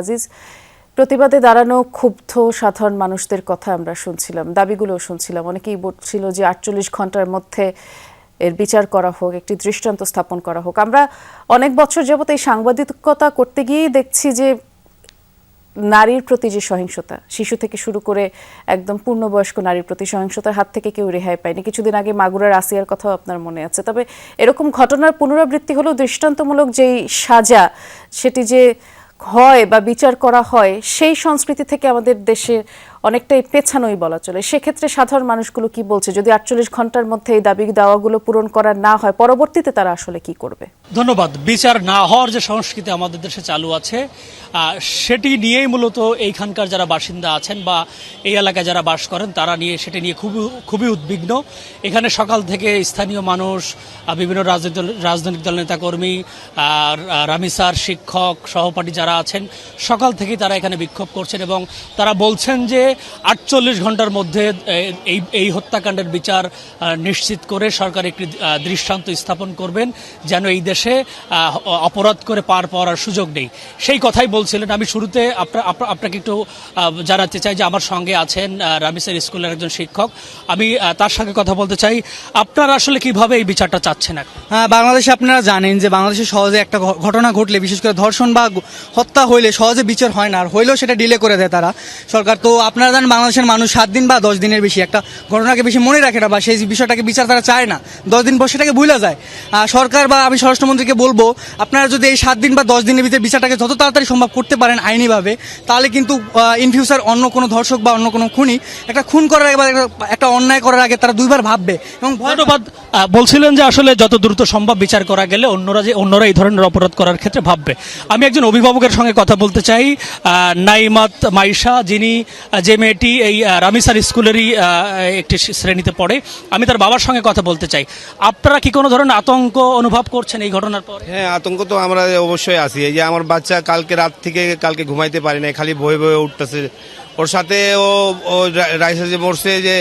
আজিজ, প্রতিবাদে দাঁড়ানো ক্ষুব্ধ সাধারণ মানুষদের কথা আমরা শুনছিলাম, দাবিগুলোও শুনছিলাম। অনেকেই বলছিল যে ৪৮ ঘন্টার মধ্যে এর বিচার করা হোক, একটি দৃষ্টান্ত স্থাপন করা হোক। আমরা অনেক বছর যাবত এই সাংবাদিকতা করতে গিয়েই দেখছি যে নারীর প্রতি যে সহিংসতা, শিশু থেকে শুরু করে একদম পূর্ণবয়স্ক নারীর প্রতি সহিংসতার হাত থেকে কেউ রেহাই পায়নি। কিছুদিন আগে মাগুরার আসিয়ার কথাও আপনার মনে আছে। তবে এরকম ঘটনার পুনরাবৃত্তি হলেও দৃষ্টান্তমূলক যেই সাজা, সেটি যে হয় বা বিচার করা হয়, সেই সংস্কৃতি থেকে আমাদের দেশে অনেকটাই পেছানোই বলা চলে। সেক্ষেত্রে সাধারণ মানুষগুলো কি বলছে, যদি ৪৮ ঘন্টার মধ্যে এই দাবি দাওয়াগুলো পূরণ করা না হয়, পরবর্তীতে তারা আসলে কি করবে? ধন্যবাদ। বিচার না হওয়ার যে সংস্কৃতি আমাদের দেশে চালু আছে, সেটি নিয়েই মূলত এইখানকার যারা বাসিন্দা আছেন বা এই এলাকায় যারা বাস করেন, তারা নিয়ে সেটি নিয়ে খুবই উদ্বিগ্ন। এখানে সকাল থেকে স্থানীয় মানুষ, বিভিন্ন রাজনৈতিক দল নেতাকর্মী, রামিসার শিক্ষক সহপাঠী যারা আছেন, সকাল থেকেই তারা এখানে বিক্ষোভ করছেন এবং তারা বলছেন যে ৪৮ ঘন্টার মধ্যে এই হত্যাকাণ্ডের বিচার নিশ্চিত করে সরকার একটি দৃষ্টান্ত স্থাপন করবেন, যেন এই দেশে অপরাধ করে পার পাওয়ার সুযোগ নেই। সেই কথাই বলছিলেন। আমি শুরুতে আপনাকে একটু জানাতে চাই যে আমার সঙ্গে আছেন রামিসার স্কুলের একজন শিক্ষক। আমি তার সঙ্গে কথা বলতে চাই। আপনারা আসলে কিভাবে এই বিচারটা চাচ্ছেন? হ্যাঁ, বাংলাদেশে আপনারা জানেন যে বাংলাদেশে সহজে একটা ঘটনা ঘটলে, বিশেষ করে ধর্ষণ বা হত্যা হইলে সহজে বিচার হয় না, আর হইলেও সেটা ডিলে করে দেয় তারা সরকার। তো আপনারা জানেন বাংলাদেশের মানুষ 7 দিন বা 10 দিনের বেশি একটা ঘটনাকে বেশি মনে রাখে না, বা সেই বিষয়টাকে বিচার তারা চায় না। 10 দিন পর সেটাকে ভুলে যায়। সরকার বা আমি স্বরাষ্ট্রমন্ত্রীকে বলবো, আপনারা যদি এই 7 দিন বা 10 দিনের ভিতরে বিচারটাকে যত তাড়াতাড়ি সম্ভব করতে পারেন আইনিভাবে, তাহলে কিন্তু ইন ফিউচার অন্য কোনো ধর্ষক বা অন্য কোনো খুনি একটা খুন করার আগে বা একটা অন্যায় করার আগে তারা দুইবার ভাববে। এবং ধন্যবাদ। বলছিলেন যে আসলে যত দ্রুত সম্ভব বিচার করা গেলে অন্যরা এই ধরনের অপরাধ করার ক্ষেত্রে ভাববে। আমি একজন অভিভাবকের সঙ্গে কথা বলতে চাই, নাইমাত মাইশা, যে মেয়েটি এই রামিসার স্কুলেরই একটি শ্রেণীতে পড়ে। আমি তার বাবার সঙ্গে কথা বলতে চাই। আপনারা কি কোনো ধরনের আতঙ্ক অনুভব করছেন এই ঘটনার পর? হ্যাঁ, আতঙ্ক তো আমরা অবশ্যই আছি। এই যে আমার বাচ্চা কালকে ঘুমাইতে পারি না, খালি ভয়ে ভয়ে উঠতেছে। ওর সাথে ও রাইসা যে মরছে, যে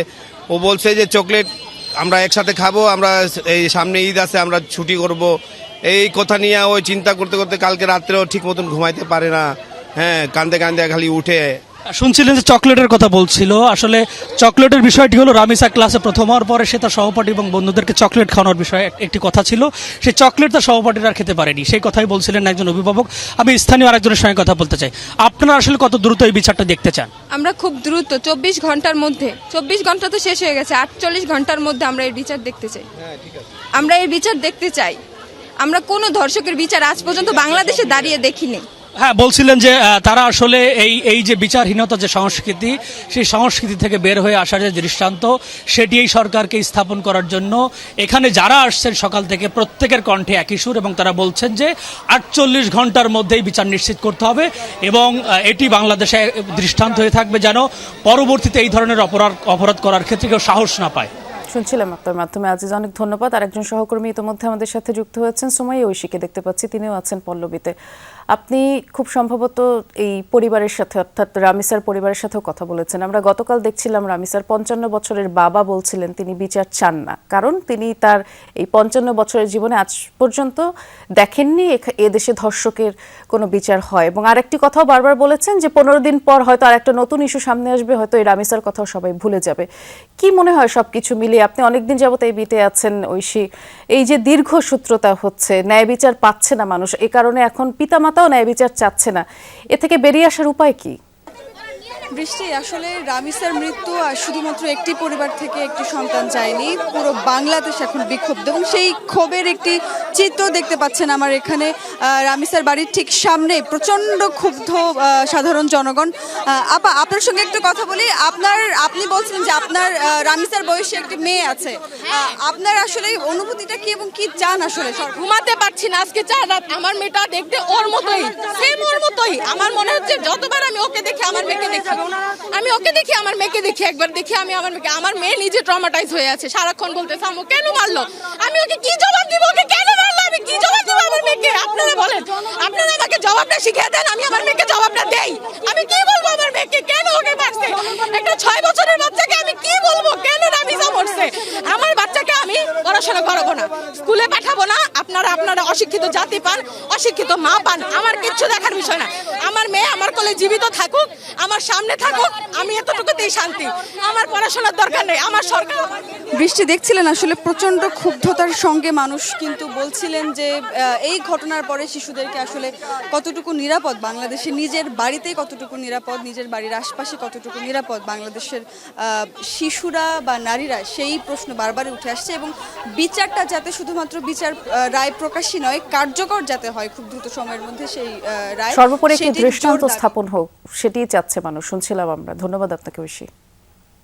ও বলছে যে চকলেট আমরা একসাথে খাবো, আমরা এই সামনে ঈদ আছে, আমরা ছুটি করব, এই কথা নিয়ে ওই চিন্তা করতে করতে কালকে রাত্রেও ঠিক মতন ঘুমাইতে পারে না। হ্যাঁ, কান্দে কান্দে খালি উঠে। শুনছিলেন যে চকলেটের কথা বলছিল। আসলে চকলেটের বিষয়টি হলো, রামিসা ক্লাসে প্রথম হওয়ার পরে সে তার সহপাঠী এবং বন্ধুদেরকে চকলেট খাওয়ানোর বিষয়ে একটি কথা ছিল। সেই চকলেট তার সহপাঠীরা আর খেতে পারেনি, সেই কথাই বলছিলেন একজন অভিভাবক। আমি স্থানীয় আরেকজনের সঙ্গে কথা বলতে চাই। আপনারা আসলে কত দ্রুত এই বিচারটা দেখতে চান? আমরা খুব দ্রুত, 24 ঘন্টার মধ্যে। 24 ঘন্টা তো শেষ হয়ে গেছে, 48 ঘন্টার মধ্যে আমরা এর বিচার দেখতে চাই। আমরা এর বিচার দেখতে চাই। আমরা কোনো ধর্ষকের বিচার আজ পর্যন্ত বাংলাদেশে দাঁড়িয়ে দেখিনি। হ্যাঁ, বলছিলেন যে তারা আসলে এই যে বিচারহীনতা যে সংস্কৃতি, সেই সংস্কৃতি থেকে বের হয়ে আসার যে দৃষ্টান্ত, সেটি এই সরকারকে স্থাপন করার জন্য এখানে যারা আসছেন সকাল থেকে, প্রত্যেকের কণ্ঠে একই সুর, এবং তারা বলছেন যে 48 ঘন্টার মধ্যেই বিচার নিশ্চিত করতে হবে এবং এটি বাংলাদেশে দৃষ্টান্ত হয়ে থাকবে, যেন পরবর্তীতে এই ধরনের অপরাধ করার ক্ষেত্রে কেউ সাহস না পায়। শুনছিলাম আপনার মাধ্যমে। আজিজ, অনেক ধন্যবাদ। আর একজন সহকর্মী ইতিমধ্যে আমাদের সাথে যুক্ত হয়েছেন, সুমাইয়া ঐশীকে দেখতে পাচ্ছি, তিনিও আছেন পল্লবীতে। আপনি খুব সম্ভবত এই পরিবারের সাথে, অর্থাৎ রামিসার পরিবারের সাথেও কথা বলেছেন। আমরা গতকাল দেখছিলাম রামিসার 55 বছরের বাবা বলছিলেন তিনি বিচার চান না, কারণ তিনি তার এই 55 বছরের জীবনে আজ পর্যন্ত দেখেননি এদেশে ধর্ষকের কোনো বিচার হয়। এবং আরেকটি কথাও বারবার বলেছেন যে 15 দিন পর হয়তো আর একটা নতুন ইস্যু সামনে আসবে, হয়তো এই রামিসার কথাও সবাই ভুলে যাবে। কি মনে হয় সবকিছু মিলিয়ে? আপনি অনেকদিন যাবত এই বিটে আছেন ঐশী, এই যে দীর্ঘসূত্রতা হচ্ছে, ন্যায় বিচার পাচ্ছে না মানুষ, এ কারণে এখন পিতামাতাও ন্যায় বিচার চাচ্ছে না, এ থেকে বেরিয়ে আসার উপায় কি? বৃষ্টি, আসলে রামিসার মৃত্যু আর শুধুমাত্র একটি পরিবার থেকে একটি সন্তান যায়নি, পুরো বাংলাদেশ এখন বিক্ষুব্ধ এবং সেই ক্ষোভের একটি চিত্র দেখতে পাচ্ছেন আমার এখানে রামিসার বাড়ির ঠিক সামনে। প্রচণ্ড ক্ষুব্ধ সাধারণ জনগণ। আপা, আপনার সঙ্গে একটু কথা বলি। আপনি বলছিলেন যে আপনার রামিসার বয়সে একটি মেয়ে আছে, আপনার আসলে অনুভূতিটা কি এবং কি চান? আসলে ঘুমাতে পারছি না আজকে 4 রাত। আমার মেয়েটা দেখতে ওর মতোই, সেম ওর মতোই। আমার মনে হচ্ছে যতবার আমি ওকে দেখি, আমার মেয়েকে দেখি, আমি ওকে দেখি, আমার মেয়েকে দেখি, একবার দেখি আমি আমার মেয়েকে। আমার মেয়ে নিজে ট্রমাটাইজ হয়ে আছে, সারাক্ষণ বলতেছে আম্মু কেন মারলো, আমি ওকে কি জবাব দিব, ওকে কেন মারলো, আমি কি জবাব দিব আমার মেয়েকে? আপনারা বলেন, আপনারা আমাকে জবাবটা শিখিয়ে দেন, আমি আমার মেয়েকে জবাবটা দেই। আমি কি বলবো আমার মেয়েকে, কেন ওকে মারছে? একটা 6 বছরের বাচ্চাকে আমি কি বলবো কেন রামিসা মরছে? আমার বাচ্চাকে আমি পড়াশোনা করাবো না, স্কুলে পাঠাবো না, আপনারা আপনারা অশিক্ষিত জাতি পান, অশিক্ষিত মা পান, আমার কিচ্ছু দেখার বিষয় না। আমার মেয়ে আমার কোলে জীবিত থাকুক, আমার সামনে থাকুক, আমি এতটুকুতেই শান্তি। আমার পড়াশোনার দরকার নেই, আমার সরকার। বৃষ্টি দেখছিলেন আসলে প্রচন্ড ক্ষুব্ধতার সঙ্গে মানুষ কিন্তু বলছিলেন যে এই ঘটনার পরে শিশুদেরকে আসলে কতটুকু নিরাপদ বাংলাদেশে, নিজের বাড়িতে কতটুকু নিরাপদ, নিজের বাড়ির আশপাশে কতটুকু নিরাপদ বাংলাদেশের শিশুরা বা নারীরা, সেই প্রশ্ন বারবার উঠে আসছে। এবং বিচারটা যাতে শুধুমাত্র বিচার রায় প্রকাশই নয়, কার্যকর যাতে হয় খুব দ্রুত সময়ের মধ্যে সেই রায়, সর্বোপরি একটি সেটির দৃষ্টান্ত জোর দাবি। স্থাপন হোক, সেটিই চাচ্ছে মানুষ। শুনছিলাম আমরা। ধন্যবাদ আপনাকে ঐশী।